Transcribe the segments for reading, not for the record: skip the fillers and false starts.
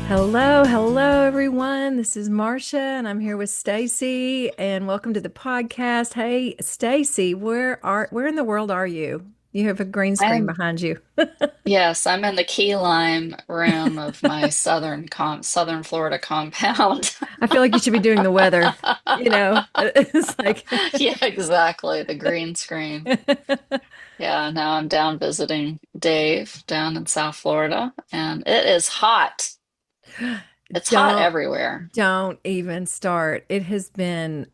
Hello, everyone. This is Marcia, and I'm here with Stacy. And welcome to the podcast. Hey, Stacy, where in the world are you? You have a green screen I'm behind you. yes, I'm in the key lime room of my southern Florida compound. I feel like you should be doing the weather. It's like, Yeah, exactly. The green screen. Yeah, now I'm down visiting Dave down in South Florida, and it is hot. It's hot don't everywhere. don't even start. It has been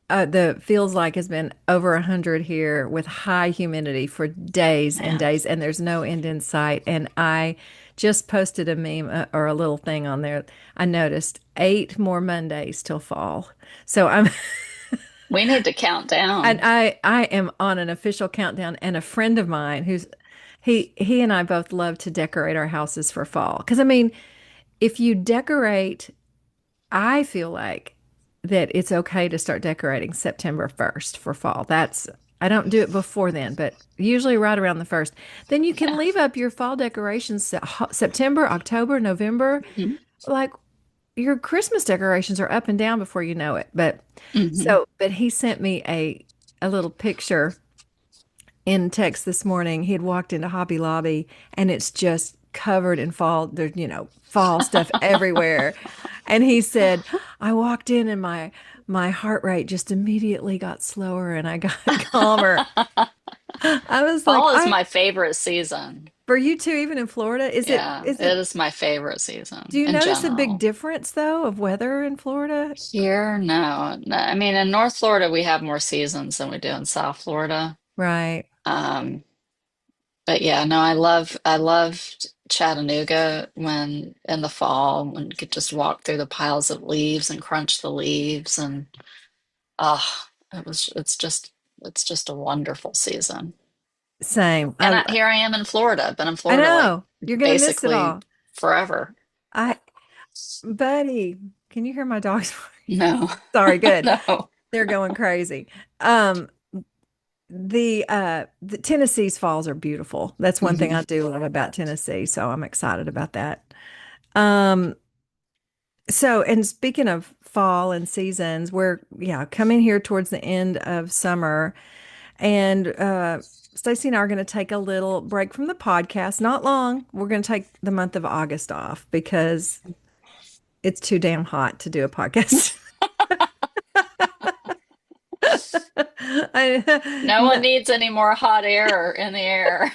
the feels like has been over 100 here with high humidity for days and Man, days, and there's no end in sight. And I just posted a meme or a little thing on there. I noticed 8 more Mondays till fall. So I'm we need to count and down. I am on an official countdown. And a friend of mine he and I both love to decorate our houses for fall. Because I mean, if you decorate, I feel like that it's okay to start decorating September 1st for fall. I don't do it before then, but usually right around the 1st. Then you can Yeah. leave up your fall decorations September, October, November. hmm Like your Christmas decorations are up and down before you know it. hmm But he sent me a little picture in text this morning. He had walked into Hobby Lobby and it's just covered in fall. There's, fall stuff everywhere. And he said, I walked in and my heart rate just immediately got slower and I got calmer. I was like, Fall is I my favorite season. for you too, even in Florida, Yeah, is it it is my favorite do season you in notice a big general. difference though of weather in Florida? Here, no. No. I mean, in North Florida, we have more seasons than we do in South Florida. Right. Um, but yeah, no, I loved Chattanooga when in the fall when you could just walk through the piles of leaves and crunch the leaves and it's just a wonderful season. Same. And here I am in Florida. I've been in I Florida like know. You're gonna miss it basically all. forever. I Buddy, can you hear my dogs? No, Sorry, good. no. They're going crazy. Um, the Tennessee's falls are beautiful. That's one thing hmm I do love about Tennessee, so I'm excited about that. Um, and speaking of fall and seasons, we're coming here towards the end of summer, and Stacy and I are going to take a little break from the podcast. Not long. We're going to take the month of August off because it's too damn hot to do a podcast. No one No, needs any more hot air in the air.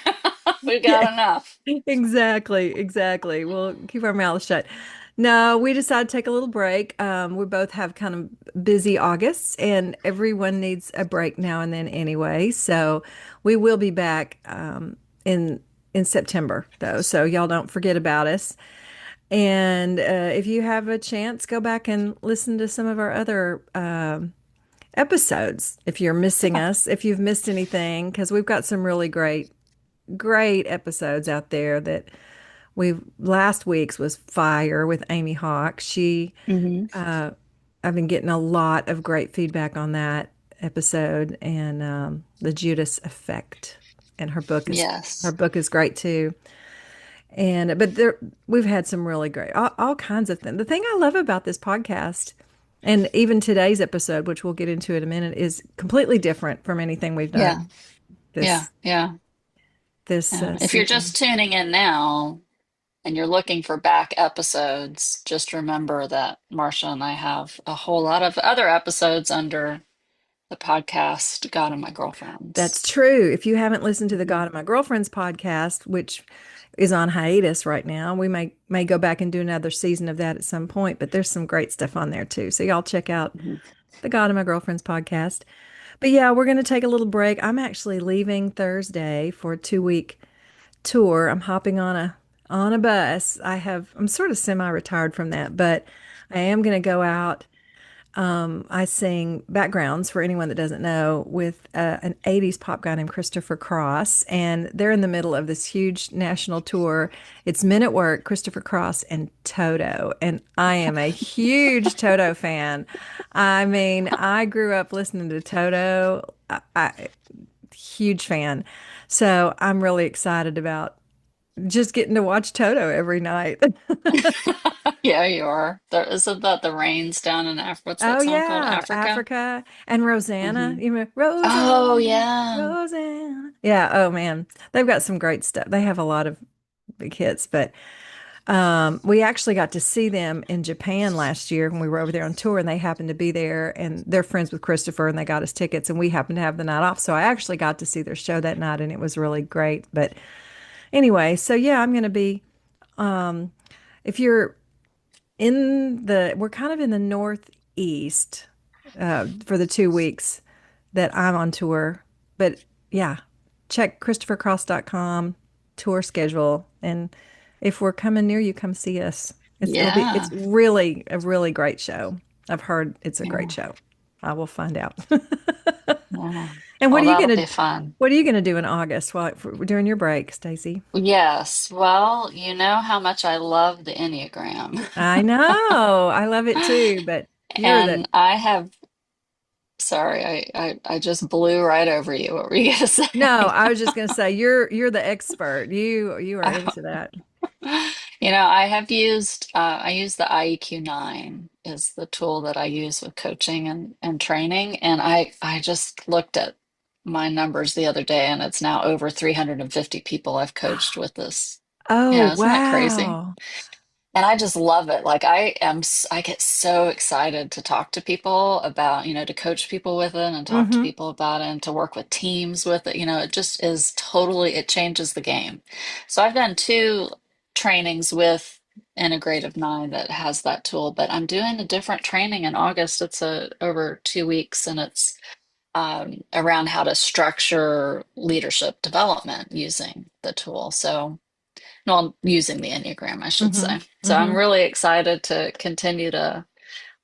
We've yeah, got enough. exactly. We'll keep our mouths shut. No, we decided to take a little break. We both have kind of busy Augusts, and everyone needs a break now and then anyway. So we will be back in September, though. So y'all don't forget about us. And if you have a chance, go back and listen to some of our other episodes if you're missing Yeah. us, if you've missed anything, because we've got some really great episodes out there that last week's was Fire with Amy Hawk. hmm Uh, I've been getting a lot of great feedback on that episode and the Judas Effect. And her Yes. book is great too. And but we've had some really great all kinds of things. The thing I love about this podcast and even today's episode, which we'll get into in a minute, is completely different from anything we've Yeah. done Yeah. this Yeah. Yeah. If you're season. just tuning in now and you're looking for back episodes, just remember that Marsha and I have a whole lot of other episodes under the podcast God and My That's Girlfriends. true. If you haven't listened to the Mhm. God of My Girlfriend's podcast, which is on hiatus right now, we may go back and do another season of that at some point, but there's some great stuff on there too. So y'all check out Mhm. the God of My Girlfriend's podcast. But yeah, we're going to take a little break. I'm actually leaving Thursday for a 2 week tour. I'm hopping on a bus. I'm sort of semi-retired from that, but I am going to go out. I sing backgrounds for anyone that doesn't know with an 80s pop guy named Christopher Cross, and they're in the middle of this huge national tour. It's Men at Work, Christopher Cross, and Toto, and I am a huge Toto fan. I mean, I grew up listening to Toto. Huge fan. So I'm really excited about. just getting to watch Toto every night. Yeah, you are. Isn't that the rains down in Africa? What's that Oh song called? yeah, Africa? Africa and Rosanna. Hmm. You know, Oh, Rosanna, yeah. Rosanna. Yeah. Oh man, they've got some great stuff. They have a lot of big hits, but we actually got to see them in Japan last year when we were over there on tour, and they happened to be there, and they're friends with Christopher, and they got us tickets, and we happened to have the night off, so I actually got to see their show that night, and it was really great. But anyway, so yeah, I'm going to be. If you're we're kind of in the northeast for the 2 weeks that I'm on tour. But yeah, check ChristopherCross.com tour schedule. And if we're coming near you, come see us. It's Yeah. really a really great show. I've heard it's a great Yeah. show. I will find out. Yeah. And Well, that'll be fun. what are you gonna do in August during your break, Stacy? Yes. Well, you know how much I love the Enneagram. I know. I love it too, but you're the And sorry, I just blew right over you. What were you gonna say? No, I was just gonna say you're the expert. You are into that. You know, I use the IEQ 9 is the tool that I use with coaching and training. And I just looked at my numbers the other day and it's now over 350 people I've coached with this. Oh, Yeah, isn't that crazy? wow. And I just love it. Like I get so excited to talk to people about, to coach people with it and talk to Mm-hmm. people about it and to work with teams with it. It just is it changes the game. So I've done two trainings with Integrative 9 that has that tool, but I'm doing a different training in August. It's over 2 weeks and it's around how to structure leadership development using the tool. So no, I'm using the Enneagram, I should Mm-hmm. say. So I'm Mm-hmm. really excited to continue to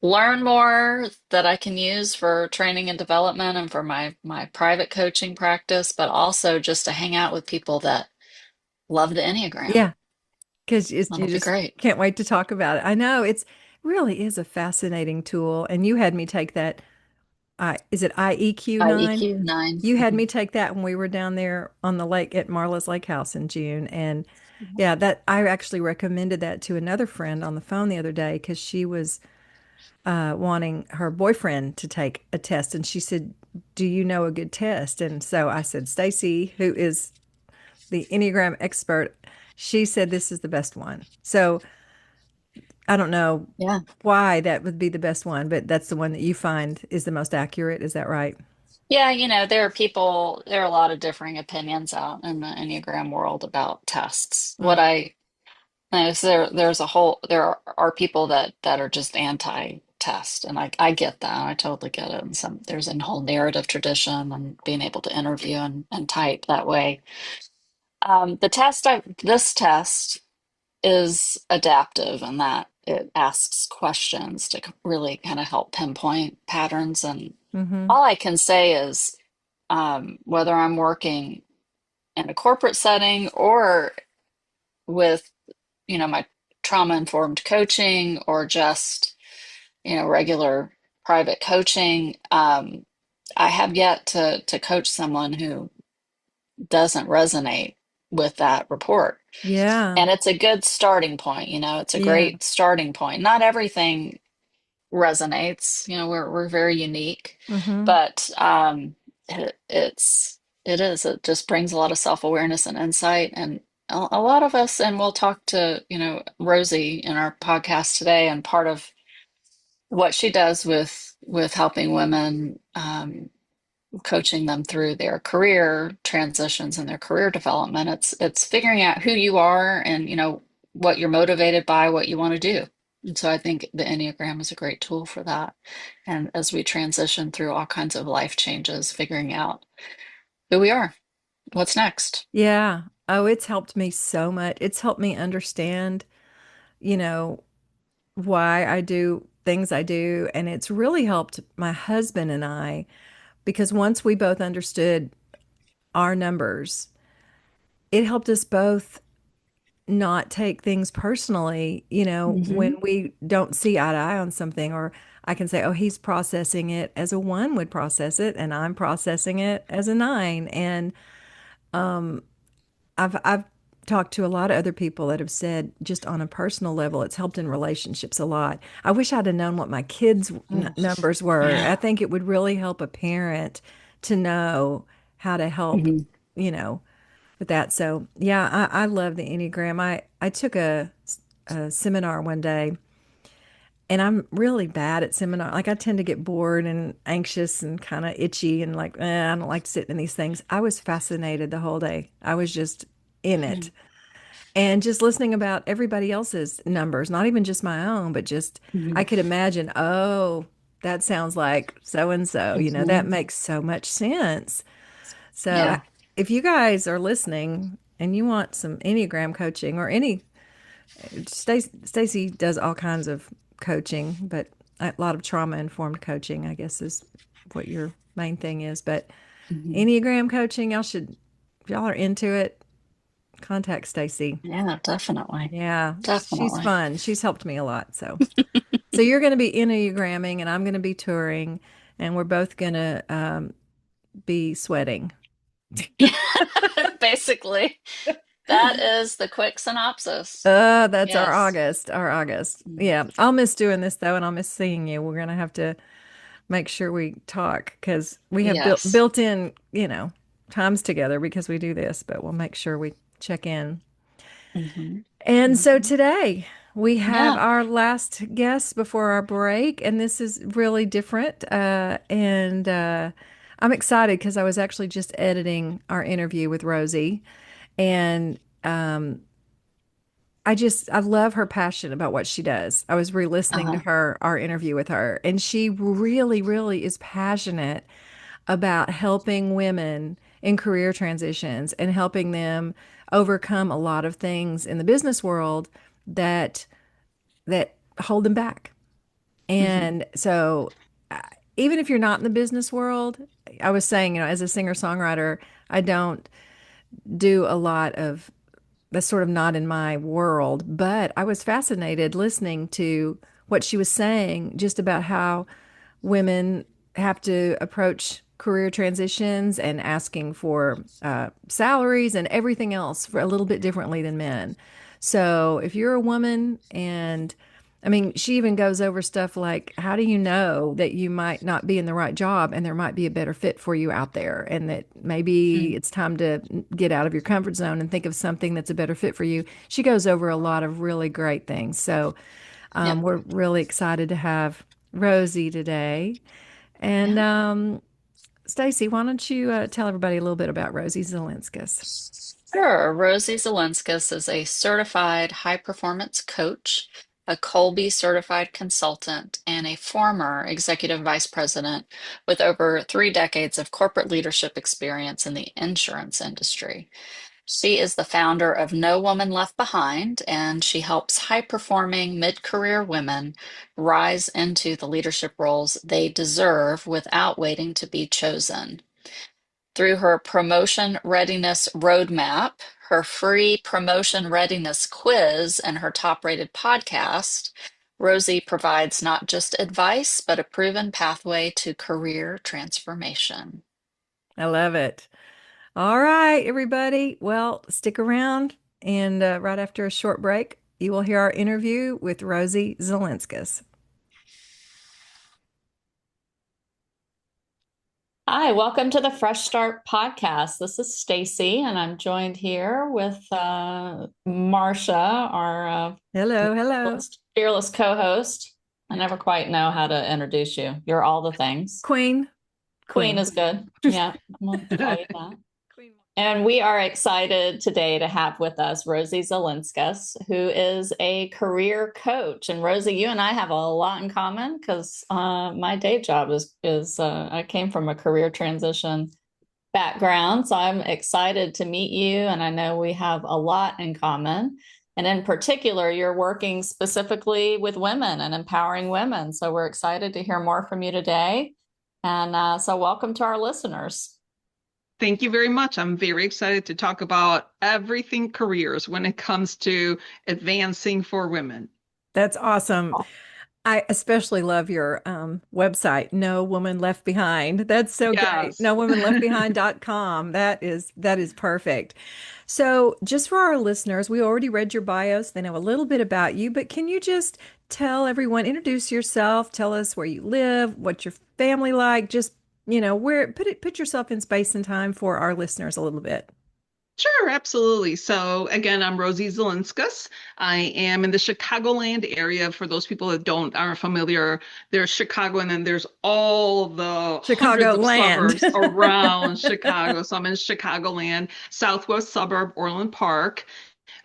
learn more that I can use for training and development and for my private coaching practice, but also just to hang out with people that love the Enneagram. Yeah, because you That'll be just great. can't wait to talk about it. I know it's really is a fascinating tool, and you had me take that. Is it IEQ 9? IEQ 9. You had Mhm. me take that when we were down there on the lake at Marla's Lake House in June, and yeah, that I actually recommended that to another friend on the phone the other day because she was wanting her boyfriend to take a test, and she said, "Do you know a good test?" And so I said, "Stacy, who is the Enneagram expert, she said this is the best one." So I don't know Yeah. why that would be the best one, but that's the one that you find is the most accurate. Is that right? Yeah, there are a lot of differing opinions out in the Enneagram world about tests. Mm. There are people that are just anti-test, and I get that. I totally get it. And there's a whole narrative tradition and being able to interview and type that way. This test is adaptive in that it asks questions to really kind of help pinpoint patterns. And Mm-hmm. all I can say is, whether I'm working in a corporate setting or with my trauma-informed coaching or just, regular private coaching. I have yet to coach someone who doesn't resonate with that report. Yeah. And it's a good starting point, it's a Yeah. great starting point. Not everything resonates, we're very unique, Mm-hmm. but it just brings a lot of self-awareness and insight. And a lot of us, and we'll talk to, Rosie in our podcast today, and part of what she does with helping women, coaching them through their career transitions and their career development, it's figuring out who you are and what you're motivated by, what you want to do. And so I think the Enneagram is a great tool for that. And as we transition through all kinds of life changes, figuring out who we are, what's next. Yeah. Oh, it's helped me so much. It's helped me understand, you know, why I do things I do. And it's really helped my husband and I because once we both understood our numbers, it helped us both not take things personally, when Hmm. we don't see eye to eye on something, or I can say, oh, he's processing it as a one would process it, and I'm processing it as a nine. And I've talked to a lot of other people that have said just on a personal level, it's helped in relationships a lot. I wish I'd have known what my kids' Mm. numbers were. I Yeah. think it would really help a parent to know how to help, Hmm. you know, with that. So yeah, I love the Enneagram. I took a seminar one day, and I'm really bad at seminar. Like I tend to get bored and anxious and kind of itchy and like, I don't like sitting in these things. I was fascinated the whole day. I was just in it and just listening about everybody else's numbers, not even just my own, but just Hmm. I could imagine, oh, that sounds like so and so. That Hmm. makes so much sense. So Yeah. if you guys are listening and you want some Enneagram coaching or any, Stacy does all kinds of coaching, but a lot of trauma informed coaching, I guess, is what your main thing is. But Hmm. Enneagram coaching, y'all should, if y'all are into it, contact Stacy. Yeah, definitely. Yeah, she's Definitely. fun. She's helped me a lot. So you're going to be Enneagramming, and I'm going to be touring, and we're both going to be sweating. Yeah, basically, that is the quick synopsis. That's our Yes. August. Our August. Mm. Yeah, I'll miss doing this though, and I'll miss seeing you. We're gonna have to make sure we talk because we have Yes. built in, times together because we do this, but we'll make sure we check in. Hmm. And so Hmm. today we have Yeah. our last guest before our break, and this is really different. And I'm excited because I was actually just editing our interview with Rosie, and I love her passion about what she does. I was re-listening to Uh-huh. our interview with her, and she really, really is passionate about helping women in career transitions and helping them overcome a lot of things in the business world that hold them back. Hmm. And so even if you're not in the business world, I was saying, as a singer-songwriter, I don't do a lot of that's sort of not in my world, but I was fascinated listening to what she was saying just about how women have to approach career transitions and asking for salaries and everything else for a little bit differently than men. So if you're a woman and I mean, she even goes over stuff like, how do you know that you might not be in the right job and there might be a better fit for you out there? And that maybe Mm. it's time to get out of your comfort zone and think of something that's a better fit for you. She goes over a lot of really great things. So Yep. we're really excited to have Rosie today. And Yeah. Stacy, why don't you tell everybody a little bit about Rosie Zilinskas? Sure. Rosie Zilinskas is a certified high performance coach, a Kolbe Certified Consultant, and a former executive vice president with over 3 decades of corporate leadership experience in the insurance industry. She is the founder of No Woman Left Behind, and she helps high performing mid career women rise into the leadership roles they deserve without waiting to be chosen. Through her Promotion Readiness Roadmap, her free Promotion Readiness Quiz, and her top rated podcast, Rosie provides not just advice, but a proven pathway to career transformation. I love it. All right, everybody. Well, stick around. And right after a short break, you will hear our interview with Rosie Zilinskas. Hi, welcome to the Fresh Start podcast. This is Stacy, and I'm joined here with Marcia, our Hello, hello. fearless co-host. I never quite know how to introduce you. You're all the things. Queen. Queen Queen. is good. Yeah, we'll call you that. Queen. And we are excited today to have with us Rosie Zilinskas, who is a career coach. And Rosie, you and I have a lot in common because my day job is I came from a career transition background, so I'm excited to meet you. And I know we have a lot in common. And in particular, you're working specifically with women and empowering women. So we're excited to hear more from you today. And so welcome to our listeners. Thank you very much. I'm very excited to talk about everything careers when it comes to advancing for women. That's awesome. I especially love your website, No Woman Left Behind. That's so great. Yes. NoWomanLeftBehind.com. That is perfect. So, just for our listeners, we already read your bios. They know a little bit about you, but can you just tell everyone, introduce yourself, tell us where you live, what's your family like, just, where put yourself in space and time for our listeners a little bit. Sure, absolutely. So again, I'm Rosie Zilinskas. I am in the Chicagoland area. For those people that aren't familiar, there's Chicago, and then there's all the Chicago hundreds of land. suburbs around Chicago. So I'm in Chicagoland, southwest suburb, Orland Park.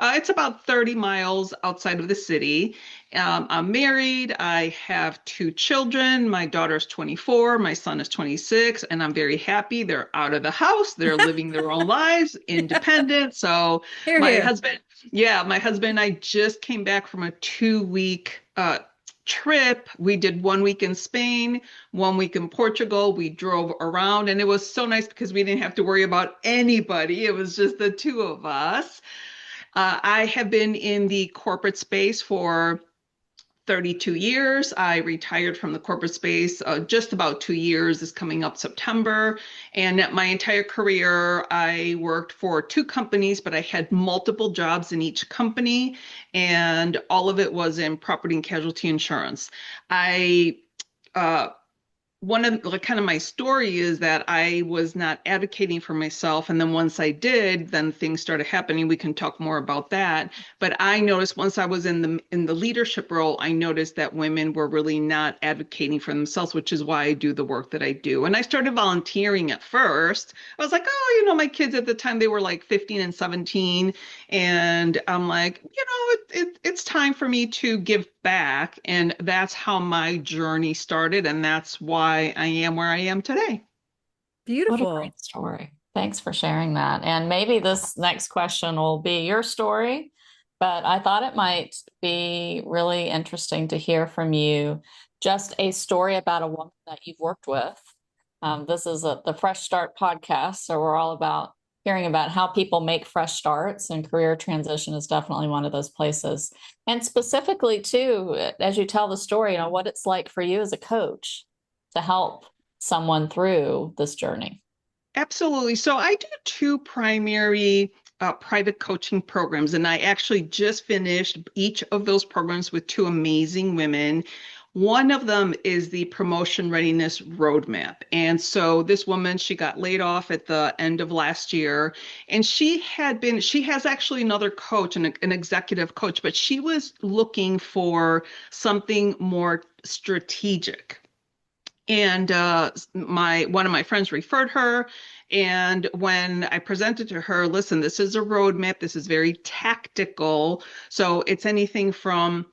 It's about 30 miles outside of the city. I'm married. I have two children. My daughter's 24, my son is 26, and I'm very happy. They're out of the house. They're living their own lives, independent. So Here, my here. husband, yeah, my husband and I just came back from a 2 week trip. We did 1 week in Spain, 1 week in Portugal. We drove around, and it was so nice because we didn't have to worry about anybody. It was just the two of us. I have been in the corporate space for 32 years. I retired from the corporate space just about 2 years, is coming up September. And my entire career, I worked for two companies, but I had multiple jobs in each company, and all of it was in property and casualty insurance. I uh, One of like kind of my story is that I was not advocating for myself. And then once I did, then things started happening. We can talk more about that. But I noticed once I was in the leadership role, I noticed that women were really not advocating for themselves, which is why I do the work that I do. And I started volunteering at first. I was like, oh, my kids at the time, they were like 15 and 17. And I'm like, it's time for me to give back. And that's how my journey started. And that's why I am where I am today. What a Beautiful. great story. Thanks for sharing that. And maybe this next question will be your story, but I thought it might be really interesting to hear from you just a story about a woman that you've worked with. This is the Fresh Start podcast, so we're all about hearing about how people make fresh starts, and career transition is definitely one of those places. And specifically, too, as you tell the story, what it's like for you as a coach to help someone through this journey. Absolutely. So I do two primary private coaching programs, and I actually just finished each of those programs with two amazing women. One of them is the Promotion Readiness Roadmap. And so this woman, she got laid off at the end of last year, and she has actually another coach, an executive coach, but she was looking for something more strategic. And one of my friends referred her. And when I presented to her, listen, this is a roadmap. This is very tactical. So it's anything from,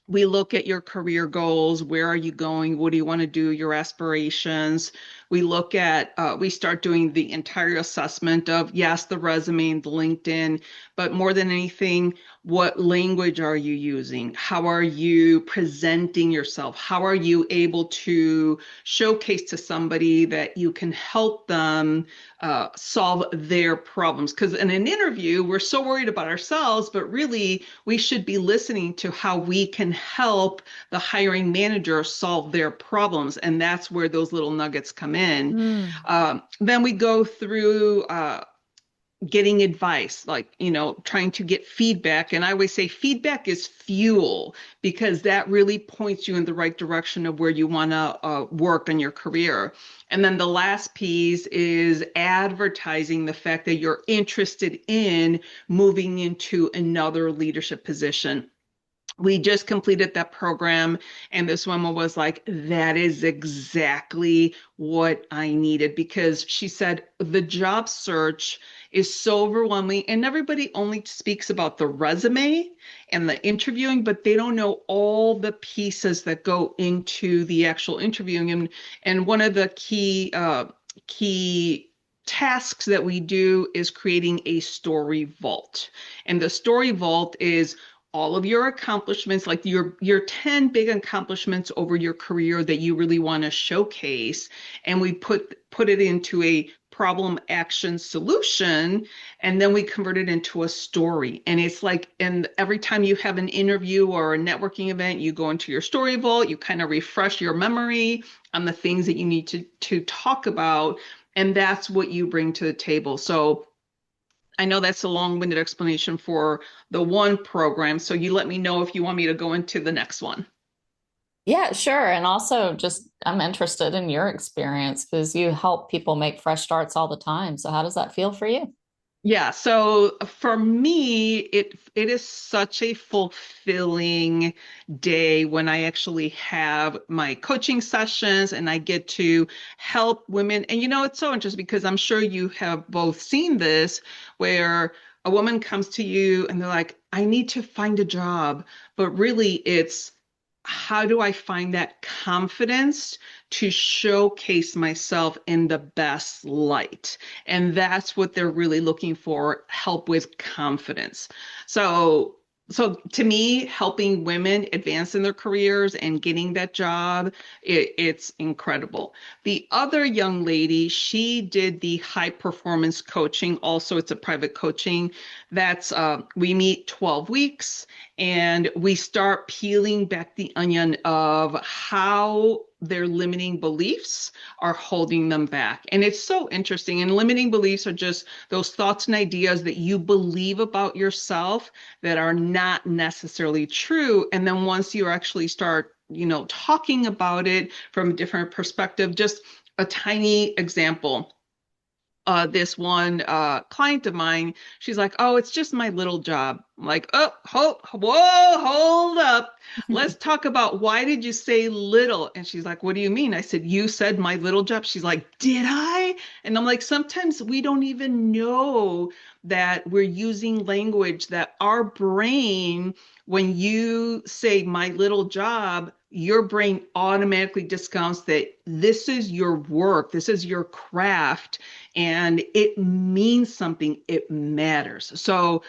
we look at your career goals. Where are you going? What do you want to do? Your aspirations. We start doing the entire assessment of, yes, the resume and the LinkedIn, but more than anything, what language are you using? How are you presenting yourself? How are you able to showcase to somebody that you can help them solve their problems? Because in an interview, we're so worried about ourselves, but really we should be listening to how we can help the hiring manager solve their problems. And that's where those little nuggets come in. Mm. Then we go through getting advice, like, trying to get feedback. And I always say feedback is fuel, because that really points you in the right direction of where you want to work in your career. And then the last piece is advertising the fact that you're interested in moving into another leadership position. We just completed that program, and this woman was like, that is exactly what I needed, because she said the job search is so overwhelming, and everybody only speaks about the resume and the interviewing, but they don't know all the pieces that go into the actual interviewing. And one of the key tasks that we do is creating a story vault. And the story vault is all of your accomplishments, like your 10 big accomplishments over your career that you really want to showcase. And we put it into a problem, action, solution, and then we convert it into a story. And it's like, and every time you have an interview or a networking event, you go into your story vault, you kind of refresh your memory on the things that you need to talk about, and that's what you bring to the table. So I know that's a long-winded explanation for the one program, so you let me know if you want me to go into the next one. Yeah, sure. And also just I'm interested in your experience because you help people make fresh starts all the time. So how does that feel for you? Yeah, so for me, it is such a fulfilling day when I actually have my coaching sessions and I get to help women. And it's so interesting because I'm sure you have both seen this, where a woman comes to you and they're like, I need to find a job, but really it's how do I find that confidence to showcase myself in the best light? And that's what they're really looking for, help with confidence. So to me, helping women advance in their careers and getting that job, it's incredible. The other young lady, she did the high performance coaching. Also, it's a private coaching. That's we meet 12 weeks and we start peeling back the onion of how their limiting beliefs are holding them back. And it's so interesting. And limiting beliefs are just those thoughts and ideas that you believe about yourself that are not necessarily true. And then once you actually start, talking about it from a different perspective, just a tiny example. This one client of mine, she's like, oh, it's just my little job. I'm like, oh, whoa, hold up. Let's talk about why did you say little? And she's like, what do you mean? I said, you said my little job. She's like, did I? And I'm like, sometimes we don't even know that we're using language that our brain, when you say my little job, your brain automatically discounts that this is your work, this is your craft, and it means something, it matters. So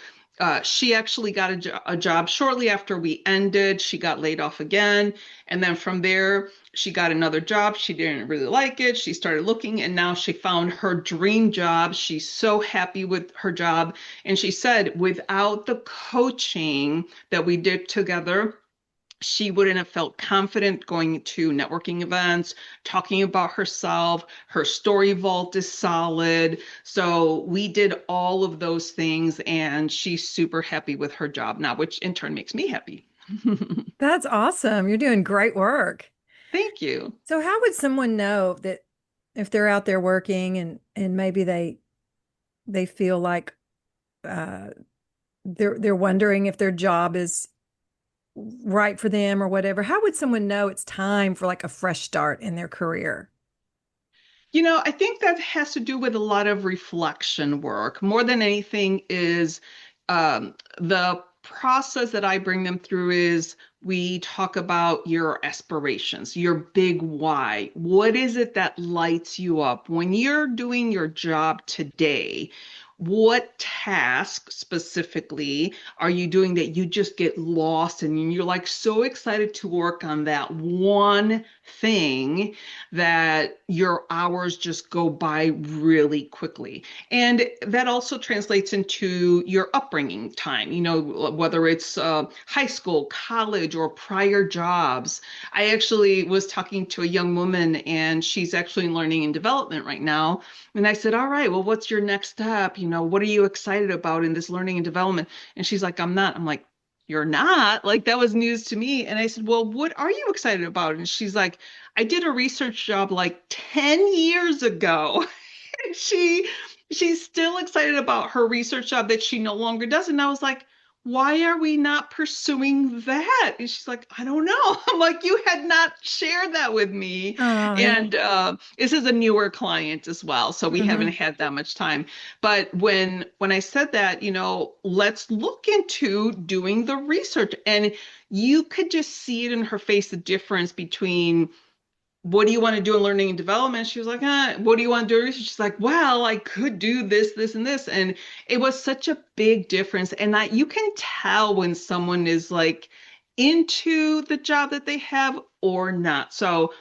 she actually got a job shortly after we ended. She got laid off again. And then from there, she got another job. She didn't really like it. She started looking and now she found her dream job. She's so happy with her job. And she said, without the coaching that we did together, she wouldn't have felt confident going to networking events, talking about herself. Her story vault is solid. So we did all of those things, and she's super happy with her job now, which in turn makes me happy. That's awesome. You're doing great work. Thank you. So how would someone know that if they're out there working and maybe they feel like uh, they're wondering if their job is right for them or whatever, how would someone know it's time for like a fresh start in their career? I think that has to do with a lot of reflection work. More than anything is the process that I bring them through is we talk about your aspirations, your big why. What is it that lights you up? When you're doing your job today, what task specifically are you doing that you just get lost in and you're like so excited to work on that one thing that your hours just go by really quickly? And that also translates into your upbringing time, whether it's high school, college, or prior jobs. I actually was talking to a young woman and she's actually in learning and development right now. And I said, all right, well, what's your next step? What are you excited about in this learning and development? And she's like, I'm not. I'm like, you're not? Like, that was news to me. And I said, well, what are you excited about? And she's like, I did a research job like 10 years ago. And she's still excited about her research job that she no longer does. And I was like, why are we not pursuing that? And she's like, I don't know. I'm like, you had not shared that with me. Oh, yeah. And this is a newer client as well, so we haven't had that much time. But when I said that, let's look into doing the research. And you could just see it in her face, the difference between what do you want to do in learning and development? She was like, what do you want to do? She's like, well, I could do this, this, and this. And it was such a big difference. And you can tell when someone is like into the job that they have or not. So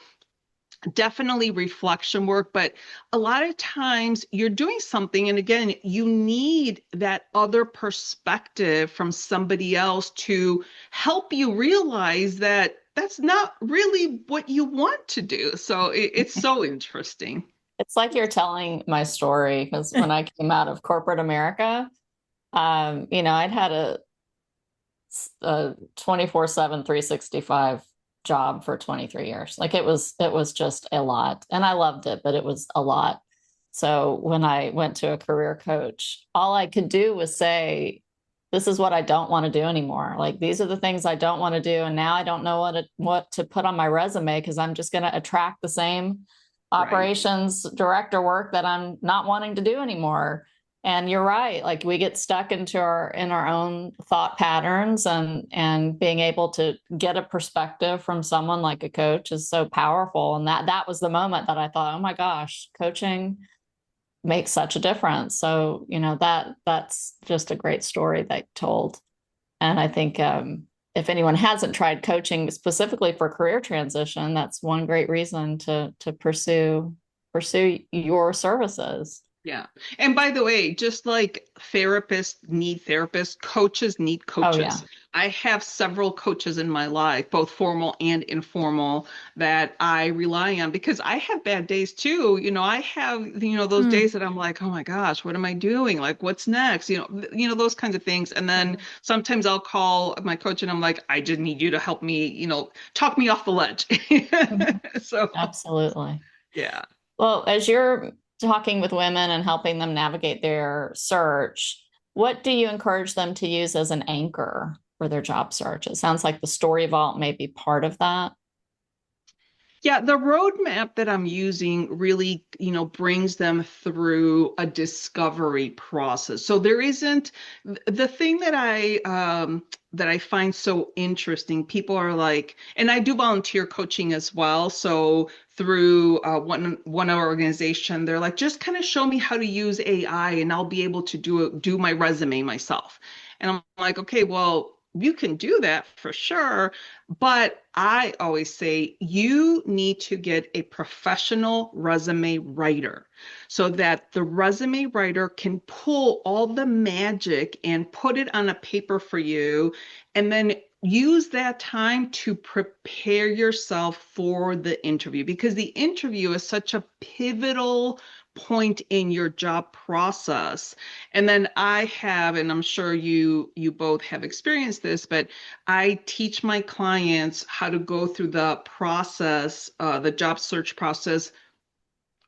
definitely reflection work, but a lot of times you're doing something, and again, you need that other perspective from somebody else to help you realize that that's not really what you want to do. So it's so interesting. It's like you're telling my story because when I came out of corporate America, I'd had a 24/7, 365 job for 23 years. Like it was just a lot. And I loved it, but it was a lot. So when I went to a career coach, all I could do was say, this is what I don't want to do anymore. Like these are the things I don't want to do. And now I don't know what to put on my resume because I'm just going to attract the same Right. operations director work that I'm not wanting to do anymore. And you're right, like we get stuck into our own thought patterns, and being able to get a perspective from someone like a coach is so powerful. And that was the moment that I thought, oh my gosh, coaching makes such a difference. So, that's just a great story that you told. And I think if anyone hasn't tried coaching specifically for career transition, that's one great reason to pursue your services. Yeah. And by the way, just like therapists need therapists, coaches need Oh yeah. coaches. I have several coaches in my life, both formal and informal, that I rely on because I have bad days too. I have, those Hmm. days that I'm like, oh my gosh, what am I doing? Like, what's next? Those kinds of things. And then sometimes I'll call my coach and I'm like, I just need you to help me, talk me off the ledge. So, Absolutely. yeah. Well, as you're talking with women and helping them navigate their search, what do you encourage them to use as an anchor for their job search? It sounds like the story vault may be part of that. Yeah, the roadmap that I'm using really, brings them through a discovery process. So there isn't the thing that I find so interesting. People are like, and I do volunteer coaching as well. So through one organization, they're like, just kind of show me how to use AI, and I'll be able to do my resume myself. And I'm like, okay, well, you can do that for sure. But I always say you need to get a professional resume writer so that the resume writer can pull all the magic and put it on a paper for you, and then use that time to prepare yourself for the interview, because the interview is such a pivotal point in your job process. And then I have, and I'm sure you both have experienced this, but I teach my clients how to go through the process, the job search process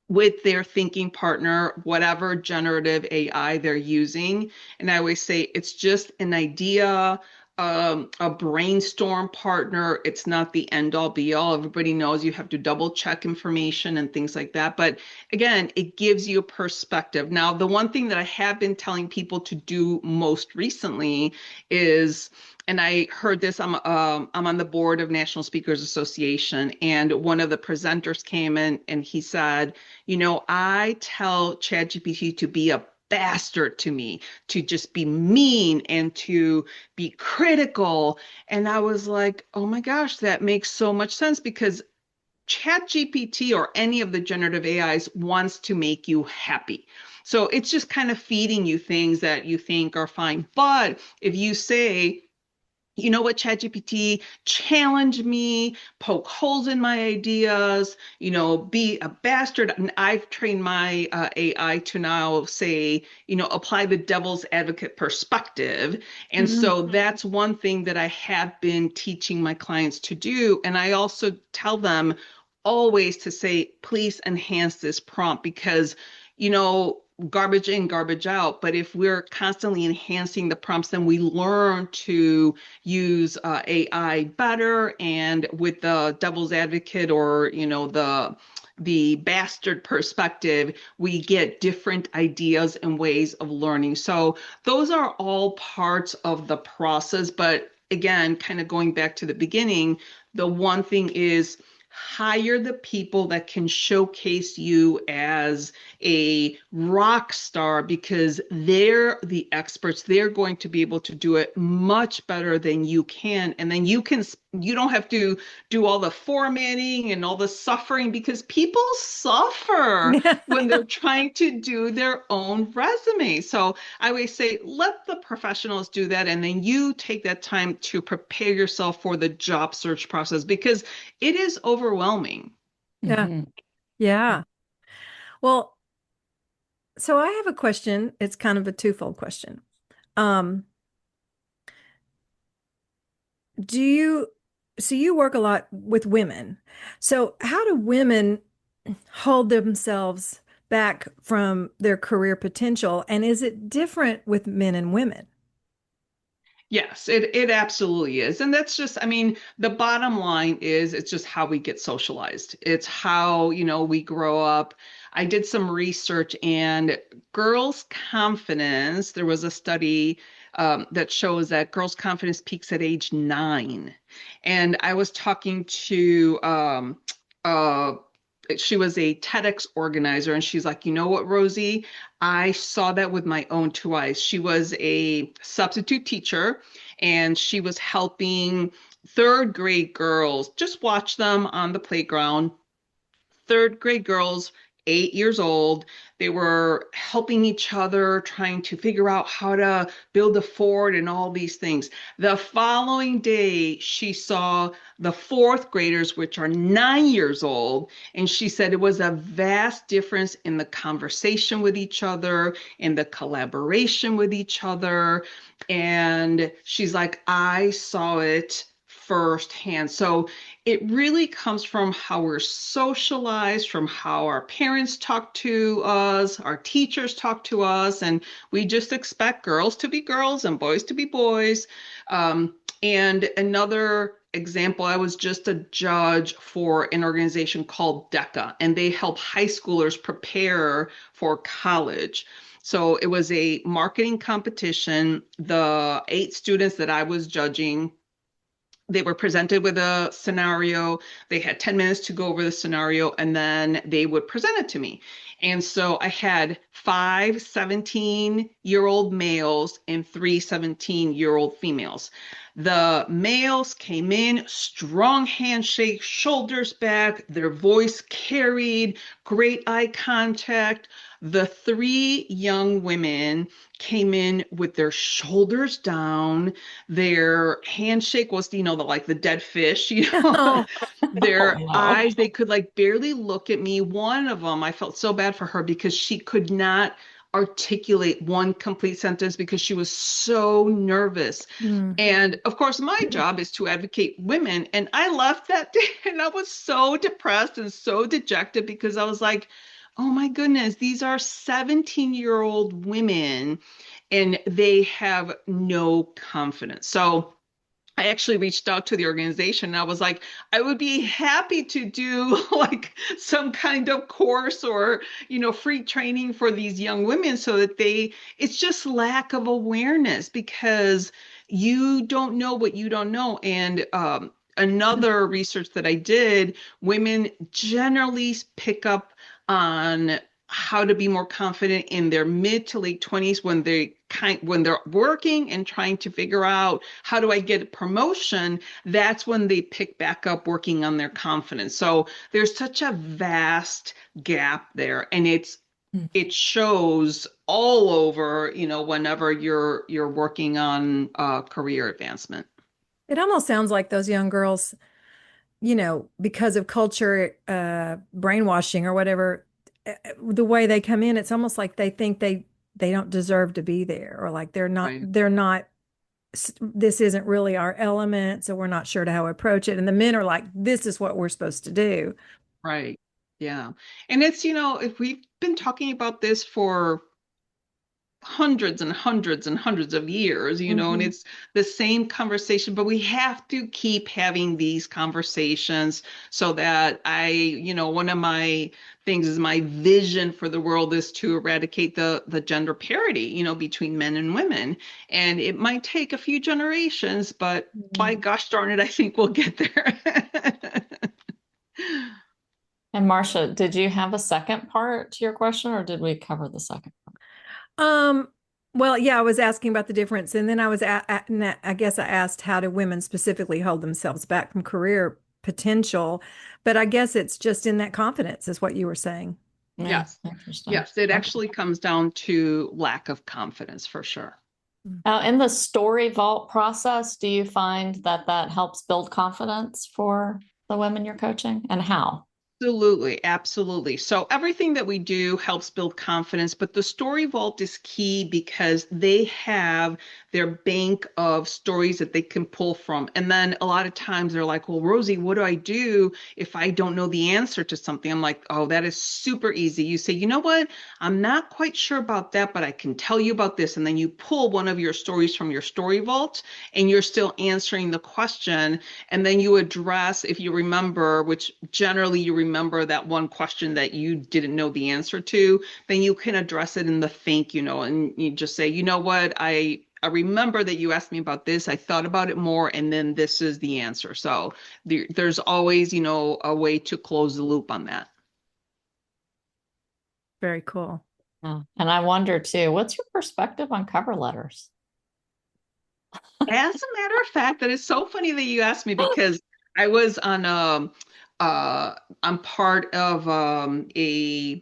with their thinking partner, whatever generative AI they're using. And I always say it's just an idea, a brainstorm partner. It's not the end all be all. Everybody knows you have to double check information and things like that. But again, it gives you a perspective. Now, the one thing that I have been telling people to do most recently is, and I heard this, I'm on the board of National Speakers Association, and one of the presenters came in and he said, I tell ChatGPT to be a bastard to me, to just be mean and to be critical. And I was like, oh my gosh, that makes so much sense, because ChatGPT or any of the generative AIs wants to make you happy. So it's just kind of feeding you things that you think are fine. But if you say, you know what, ChatGPT, challenge me, poke holes in my ideas, be a bastard. And I've trained my AI to now say, apply the devil's advocate perspective. And Mhm. so that's one thing that I have been teaching my clients to do. And I also tell them always to say, please enhance this prompt, because, garbage in, garbage out. But if we're constantly enhancing the prompts, then we learn to use AI better. And with the devil's advocate, or the bastard perspective, we get different ideas and ways of learning. So those are all parts of the process. But again, kind of going back to the beginning, the one thing is hire the people that can showcase you as a rock star because they're the experts. They're going to be able to do it much better than you can. And then you don't have to do all the formatting and all the suffering because people suffer when they're trying to do their own resume. So I always say, let the professionals do that. And then you take that time to prepare yourself for the job search process because it is overwhelming. Yeah. Mhm. Yeah. Well, so I have a question. It's kind of a twofold question. Um, do you, so you work a lot with women. So how do women hold themselves back from their career potential? And is it different with men and women? Yes, it absolutely is. And that's just, I mean, the bottom line is it's just how we get socialized. It's how, we grow up. I did some research and girls' confidence, there was a study that shows that girls' confidence peaks at age 9. And I was talking to uh she was a TEDx organizer, and she's like, you know what, Rosie? I saw that with my own 2 eyes. She was a substitute teacher, and she was helping third grade girls just watch them on the playground. Third grade girls, 8 years old. They were helping each other, trying to figure out how to build a fort and all these things. The following day, she saw the fourth graders, which are 9 years old, and she said it was a vast difference in the conversation with each other, in the collaboration with each other. And she's like, I saw it firsthand. So it really comes from how we're socialized, from how our parents talk to us, our teachers talk to us, and we just expect girls to be girls and boys to be boys. And another example, I was just a judge for an organization called DECA, and they help high schoolers prepare for college. So it was a marketing competition. The 8 students that I was judging, they were presented with a scenario. They had 10 minutes to go over the scenario, and then they would present it to me. And so I had 5 17-year-old males and 3 17-year-old females. The males came in, strong handshake, shoulders back, their voice carried, great eye contact. The 3 young women came in with their shoulders down. Their handshake was, like the dead fish, Oh, their Oh, no. eyes, they could like barely look at me. One of them, I felt so bad for her because she could not articulate one complete sentence because she was so nervous. mm. And of course, my job is to advocate women. And I left that day and I was so depressed and so dejected because I was like, oh my goodness, these are 17-year-old women and they have no confidence. So I actually reached out to the organization and I was like, I would be happy to do like some kind of course or, free training for these young women so that it's just lack of awareness because you don't know what you don't know. And another research that I did, women generally pick up on how to be more confident in their mid to late 20s when they're working and trying to figure out how do I get a promotion. That's when they pick back up working on their confidence. So there's such a vast gap there, and it shows all over, whenever you're working on career advancement. It almost sounds like those young girls, because of culture, brainwashing or whatever, the way they come in, it's almost like they think they don't deserve to be there, or like Right. they're not, this isn't really our element, so we're not sure to how to approach it. And the men are like, this is what we're supposed to do. Right. Yeah. And it's, if we've been talking about this for hundreds and hundreds and hundreds of years, and Mhm. it's the same conversation, but we have to keep having these conversations so that one of my things is my vision for the world is to eradicate the gender parity, between men and women. And it might take a few generations, but by gosh darn it, I think we'll get there. And Marcia, did you have a second part to your question, or did we cover the second part? Um, well, yeah, I was asking about the difference, and then I guess I asked how do women specifically hold themselves back from career potential, but I guess it's just in that confidence, is what you were saying. Yeah, Yes. interesting. Yes, it Okay. actually comes down to lack of confidence for sure. In the story vault process, do you find that that helps build confidence for the women you're coaching, and how? Absolutely, absolutely. So everything that we do helps build confidence, but the story vault is key because they have their bank of stories that they can pull from. And then a lot of times they're like, well, Rosie, what do I do if I don't know the answer to something? I'm like, oh, that is super easy. You say, you know what? I'm not quite sure about that, but I can tell you about this. And then you pull one of your stories from your story vault and you're still answering the question. And then you address, if you remember, which generally you remember that one question that you didn't know the answer to, then you can address it in the thank you note. And you just say, you know what, I remember that you asked me about this. I thought about it more, and then this is the answer. So there's always, a way to close the loop on that. Very cool. Yeah. And I wonder too, what's your perspective on cover letters? As a matter of fact, that is so funny that you asked me because I was on I'm part of an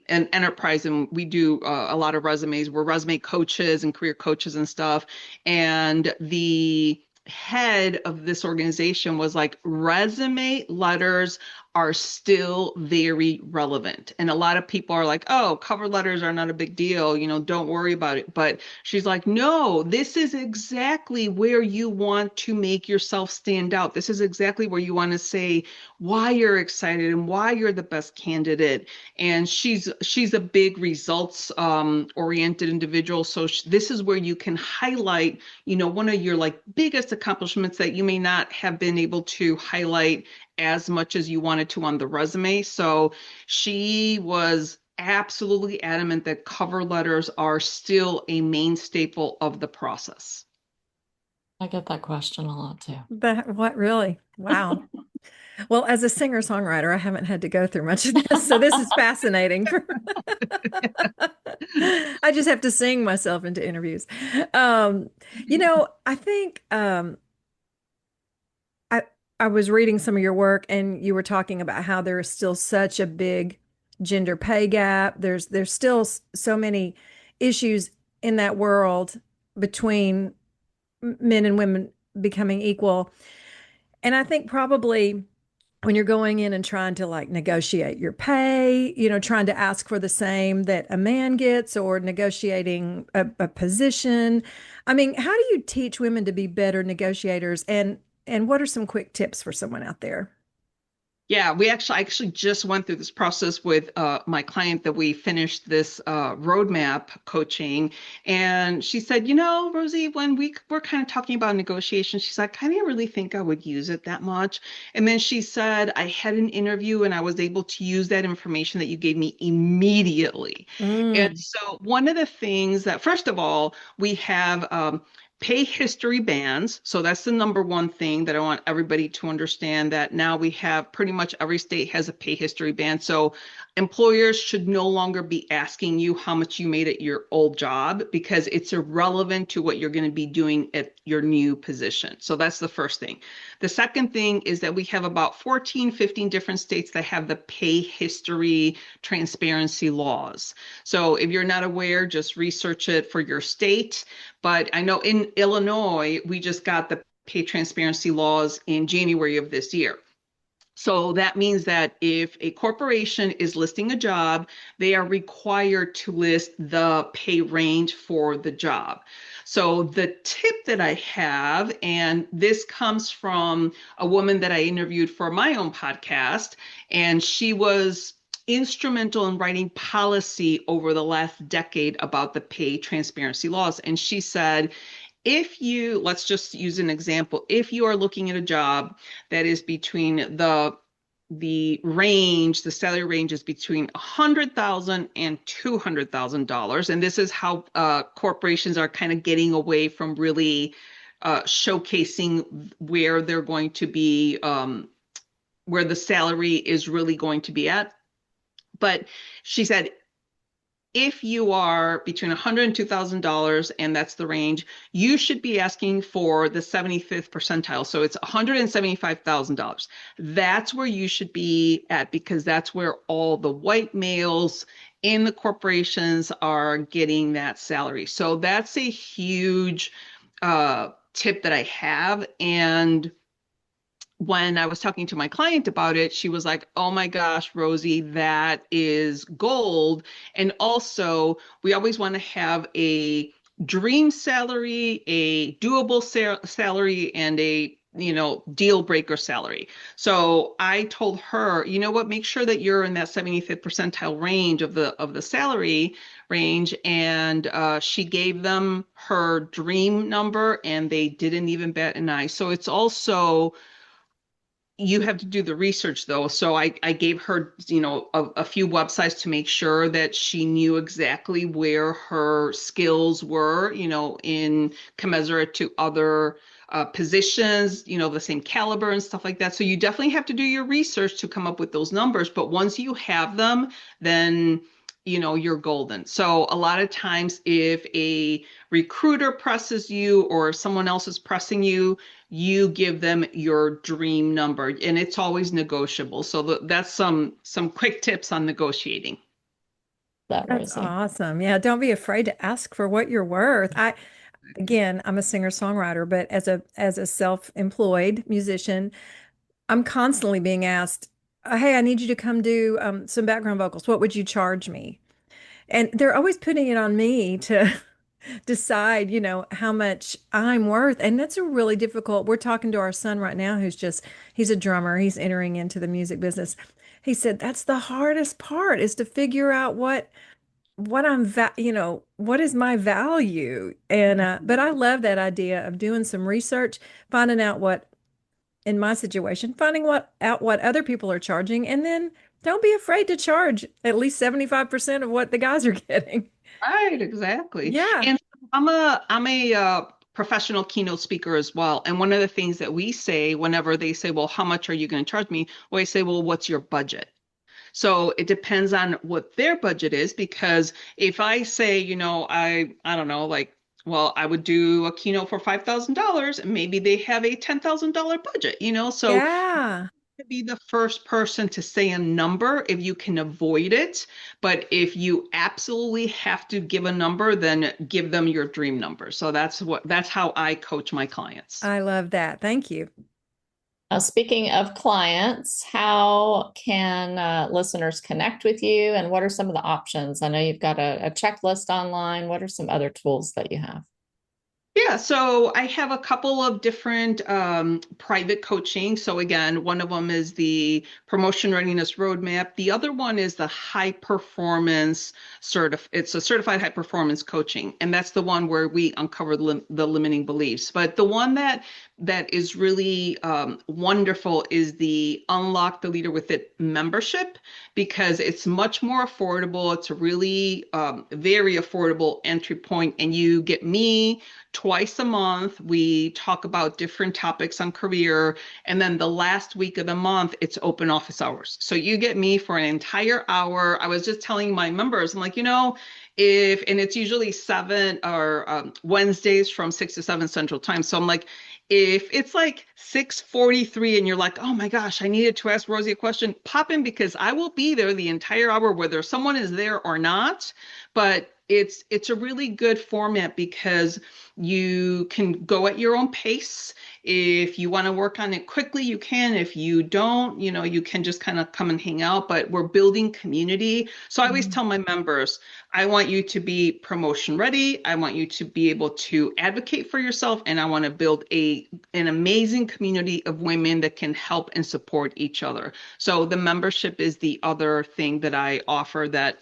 enterprise, and we do a lot of resumes. We're resume coaches and career coaches and stuff. And the head of this organization was like, resume letters are still very relevant. And a lot of people are like, oh, cover letters are not a big deal, don't worry about it. But she's like, no, this is exactly where you want to make yourself stand out. This is exactly where you want to say why you're excited and why you're the best candidate. And she's a big results oriented individual. So this is where you can highlight, one of your like biggest accomplishments that you may not have been able to highlight as much as you wanted to on the resume. So she was absolutely adamant that cover letters are still a main staple of the process. I get that question a lot too. But what really? Wow. Well, as a singer-songwriter, I haven't had to go through much of this, so this is fascinating. I just have to sing myself into interviews. I think I I was reading some of your work, and you were talking about how there is still such a big gender pay gap. There's still so many issues in that world between men and women becoming equal. And I think probably when you're going in and trying to like negotiate your pay, trying to ask for the same that a man gets or negotiating a position. I mean, how do you teach women to be better negotiators, and what are some quick tips for someone out there? Yeah, I actually just went through this process with my client that we finished this roadmap coaching. And she said, Rosie, when we were kind of talking about negotiation, she's like, I didn't really think I would use it that much. And then she said, I had an interview and I was able to use that information that you gave me immediately. And Mm, so one of the things that, first of all, we have pay history bands. So that's the number one thing that I want everybody to understand, that now we have pretty much every state has a pay history band. So employers should no longer be asking you how much you made at your old job because it's irrelevant to what you're going to be doing at your new position. So that's the first thing. The second thing is that we have about 14, 15 different states that have the pay history transparency laws. So if you're not aware, just research it for your state. But I know in Illinois, we just got the pay transparency laws in January of this year. So that means that if a corporation is listing a job, they are required to list the pay range for the job. So the tip that I have, and this comes from a woman that I interviewed for my own podcast, and she was instrumental in writing policy over the last decade about the pay transparency laws. And she said, let's just use an example, if you are looking at a job that is between the salary range is between $100,000 and $200,000. And this is how corporations are kind of getting away from really showcasing where they're going to be, where the salary is really going to be at. But she said, if you are between $100 and $2,000, and that's the range, you should be asking for the 75th percentile. So it's $175,000. That's where you should be at, because that's where all the white males in the corporations are getting that salary. So that's a huge tip that I have. And when I was talking to my client about it, she was like, oh my gosh, Rosie, that is gold. And also, we always want to have a dream salary, a doable salary, and a deal breaker salary. So I told her, you know what, make sure that you're in that 75th percentile range of the salary range. And she gave them her dream number, and they didn't even bat an eye. So it's also, you have to do the research though. So I gave her, a few websites to make sure that she knew exactly where her skills were, in commensurate to other positions, the same caliber and stuff like that. So you definitely have to do your research to come up with those numbers. But once you have them, then you're golden. So a lot of times if a recruiter presses you or someone else is pressing you, you give them your dream number, and it's always negotiable. So that's some quick tips on negotiating. That That's Rosie. awesome. Yeah, don't be afraid to ask for what you're worth. Again, I'm a singer-songwriter, but as a self-employed musician, I'm constantly being asked, "Hey, I need you to come do some background vocals. What would you charge me?" And they're always putting it on me to decide, how much I'm worth. And that's a really difficult. We're talking to our son right now, he's a drummer. He's entering into the music business. He said that's the hardest part is to figure out what what is my value. And but I love that idea of doing some research, finding out what, in my situation, finding out what other people are charging, and then don't be afraid to charge at least 75% of what the guys are getting. Right, exactly. Yeah. And I'm a professional keynote speaker as well. And one of the things that we say whenever they say, well, how much are you going to charge me? Well, I say, well, what's your budget? So it depends on what their budget is, because if I say, I don't know, like, well, I would do a keynote for $5,000, and maybe they have a $10,000 budget, so Yeah. to be the first person to say a number if you can avoid it. But if you absolutely have to give a number, then give them your dream number. So that's how I coach my clients. I love that. Thank you. Speaking of clients, how can listeners connect with you, and what are some of the options? I know you've got a checklist online. What are some other tools that you have? Yeah, so I have a couple of different private coaching. So again, one of them is the Promotion Readiness Roadmap. The other one is the High Performance It's a certified high performance coaching, and that's the one where we uncover the limiting beliefs. But the one that is really wonderful is the Unlock the Leader with It membership, because it's much more affordable. It's a really very affordable entry point, and you get me twice a month. We talk about different topics on career. And then the last week of the month, it's open office hours. So you get me for an entire hour. I was just telling my members, I'm like, and it's usually 7 or Wednesdays from 6 to 7 Central Time. So I'm like, if it's like 6:43 and you're like, oh my gosh, I needed to ask Rosie a question, pop in, because I will be there the entire hour, whether someone is there or not. But it's a really good format, because you can go at your own pace. If you want to work on it quickly, you can. If you don't, you can just kind of come and hang out. But we're building community. So I always tell my members, I want you to be promotion ready. I want you to be able to advocate for yourself. And I want to build an amazing community of women that can help and support each other. So the membership is the other thing that I offer that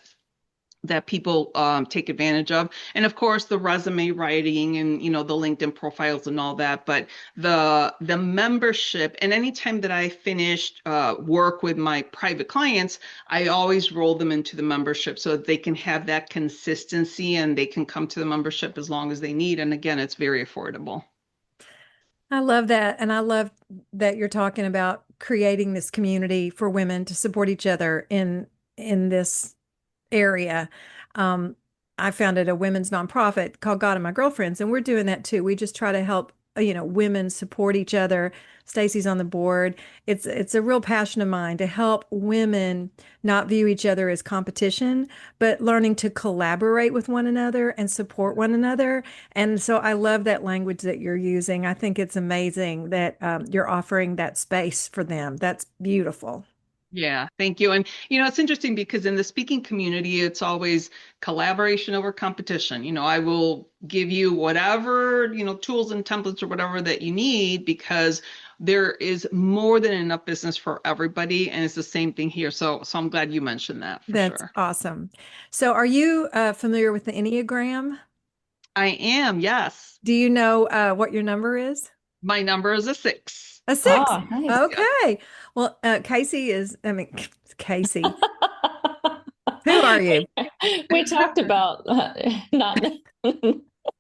people take advantage of. And of course, the resume writing and, the LinkedIn profiles and all that. But the membership, and anytime that I finished work with my private clients, I always roll them into the membership so that they can have that consistency and they can come to the membership as long as they need. And again, it's very affordable. I love that. And I love that you're talking about creating this community for women to support each other in this area. Um, I founded a women's nonprofit called God and My Girlfriends, and we're doing that too. We just try to help, women support each other. Stacy's on the board. It's a real passion of mine to help women not view each other as competition, but learning to collaborate with one another and support one another. And so I love that language that you're using. I think it's amazing that you're offering that space for them. That's beautiful. Yeah, thank you. And it's interesting because in the speaking community, it's always collaboration over competition. I will give you whatever, tools and templates or whatever that you need because there is more than enough business for everybody. And it's the same thing here. So I'm glad you mentioned that for That's sure. awesome. So, are you familiar with the Enneagram? I am, yes. Do you know what your number is? My number is a 6. A six. Oh, nice. Yeah. Okay. Well, Casey, who are you? We talked about not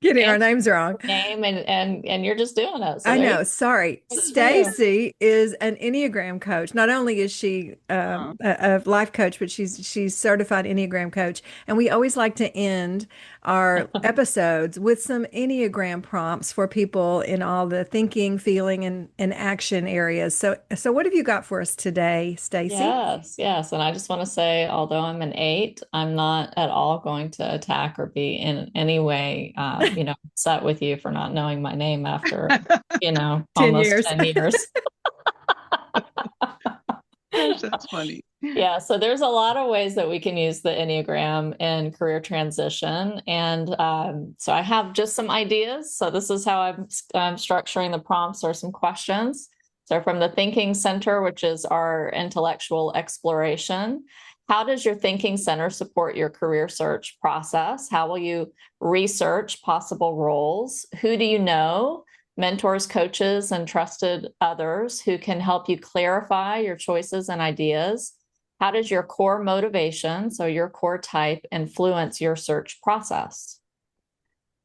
Getting our answering names wrong. name and you're just doing it. So I there you know. Sorry. go. Good for you. Stacy is an Enneagram coach. Not only is she Uh, a life coach, but she's certified Enneagram coach. And we always like to end our episodes with some Enneagram prompts for people in all the thinking, feeling, and action areas. So what have you got for us today, Stacy? Yes, yes. And I just want to say, although I'm an 8, I'm not at all going to attack or be in any way, upset with you for not knowing my name after, 10 almost years. 10 years. Gosh, that's funny. Yeah, so there's a lot of ways that we can use the Enneagram in career transition. And so I have just some ideas. So this is how I'm structuring the prompts or some questions. So from the thinking center, which is our intellectual exploration, how does your thinking center support your career search process? How will you research possible roles? Who do you know? Mentors, coaches, and trusted others who can help you clarify your choices and ideas. How does your core motivation, so your core type, influence your search process?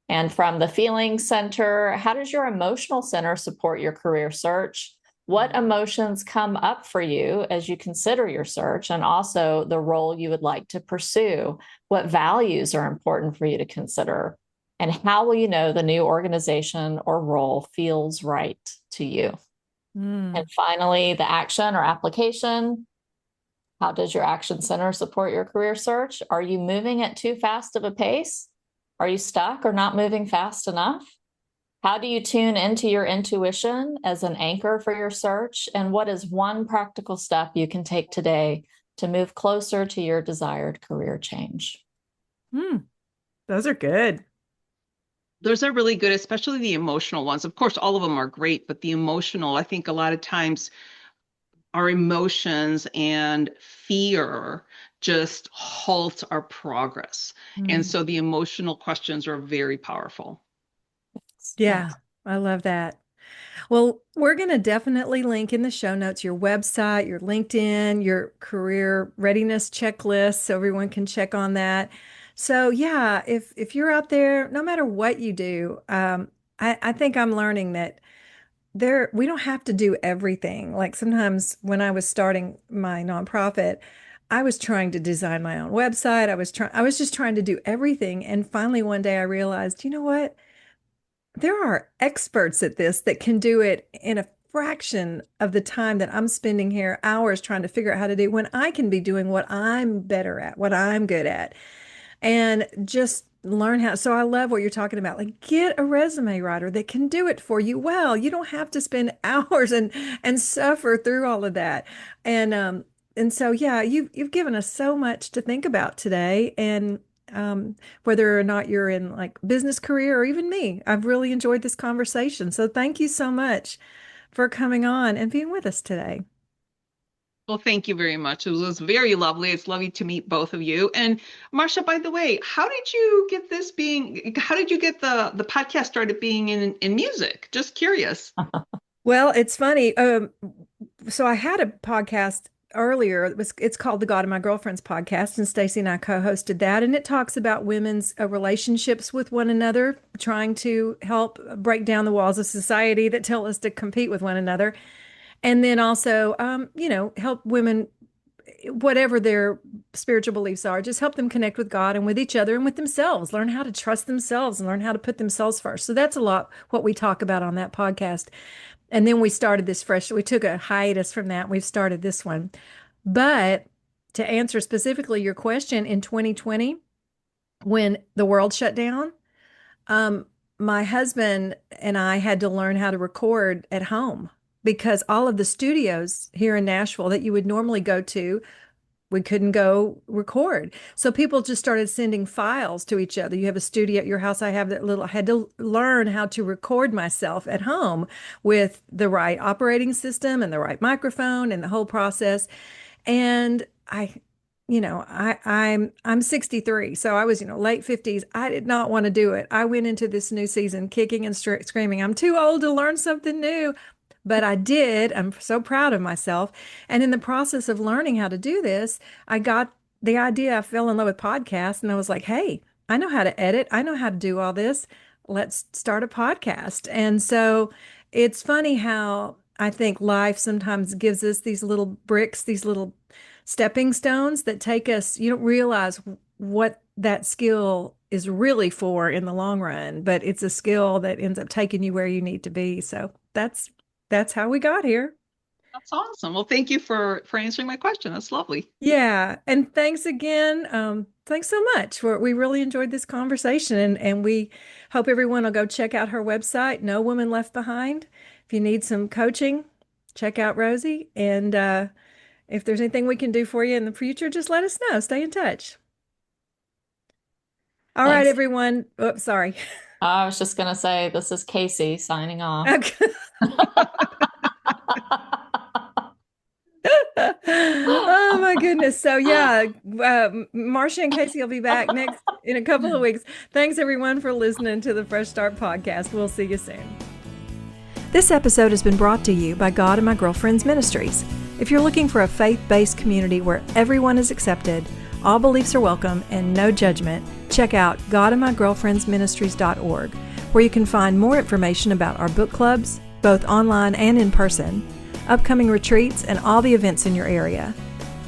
And from the feeling center, how does your emotional center support your career search? What emotions come up for you as you consider your search and also the role you would like to pursue? What values are important for you to consider? And how will you know the new organization or role feels right to you? And finally, the action or application. How does your action center support your career search? Are you moving at too fast of a pace? Are you stuck or not moving fast enough? How do you tune into your intuition as an anchor for your search? And what is one practical step you can take today to move closer to your desired career change? Those are good. Those are really good, especially the emotional ones. Of course, all of them are great, but the emotional, I think a lot of times our emotions and fear just halt our progress. And so the emotional questions are very powerful. Yeah, I love that. Well, we're going to definitely link in the show notes your website, your LinkedIn, your career readiness checklist so everyone can check on that. So yeah, if you're out there, no matter what you do, I think I'm learning that we don't have to do everything. Like sometimes when I was starting my nonprofit, I was trying to design my own website. I was just trying to do everything. And finally one day I realized, you know what? There are experts at this that can do it in a fraction of the time that I'm spending here hours trying to figure out how to do when I can be doing what I'm better at, what I'm good at, and just learn how. So I love what you're talking about. Like get a resume writer that can do it for you well. You don't have to spend hours and suffer through all of that. And so yeah, you've given us so much to think about today. And whether or not you're in like business career or even me, I've really enjoyed this conversation. So thank you so much for coming on and being with us today. Well, thank you very much. It was very lovely. It's lovely to meet both of you. And Marcia, by the way, how did you get the podcast started being in music? Just curious. Well, it's funny. So I had a podcast earlier. It's called the God and My Girlfriends podcast, and Stacy and I co-hosted that, and it talks about women's relationships with one another, trying to help break down the walls of society that tell us to compete with one another, and then also, help women whatever their spiritual beliefs are, just help them connect with God and with each other and with themselves, learn how to trust themselves and learn how to put themselves first. So that's a lot what we talk about on that podcast. And then we started this fresh, we took a hiatus from that. We've started this one. But to answer specifically your question, in 2020, when the world shut down, my husband and I had to learn how to record at home because all of the studios here in Nashville that you would normally go to, we couldn't go record. So people just started sending files to each other. You have a studio at your house. I have that little, I had to learn how to record myself at home with the right operating system and the right microphone and the whole process. And I'm 63, so I was, late 50s. I did not want to do it. I went into this new season kicking and screaming, I'm too old to learn something new. But I did. I'm so proud of myself. And in the process of learning how to do this, I got the idea. I fell in love with podcasts and I was like, hey, I know how to edit. I know how to do all this. Let's start a podcast. And so it's funny how I think life sometimes gives us these little bricks, these little stepping stones that take us, you don't realize what that skill is really for in the long run, but it's a skill that ends up taking you where you need to be. So that's how we got here. That's awesome. Well, thank you for answering my question. That's lovely. Yeah. And thanks again. Thanks so much. We really enjoyed this conversation and we hope everyone will go check out her website, No Woman Left Behind. If you need some coaching, check out Rosie. And if there's anything we can do for you in the future, just let us know. Stay in touch. All right, everyone. Oh, sorry. I was just going to say, this is Casey signing off. Okay. Oh my goodness. So yeah, Marcia and Casey will be back next in a couple of weeks. Thanks everyone for listening to the Fresh Start podcast. We'll see you soon. This episode has been brought to you by God and My Girlfriends Ministries. If you're looking for a faith-based community where everyone is accepted, all beliefs are welcome, and no judgment, check out godandmygirlfriendsministries.org, where you can find more information about our book clubs, both online and in person, upcoming retreats, and all the events in your area.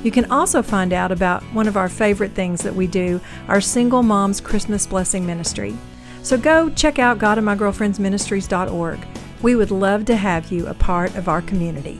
You can also find out about one of our favorite things that we do, our Single Moms Christmas Blessing Ministry. So go check out godandmygirlfriendsministries.org. We would love to have you a part of our community.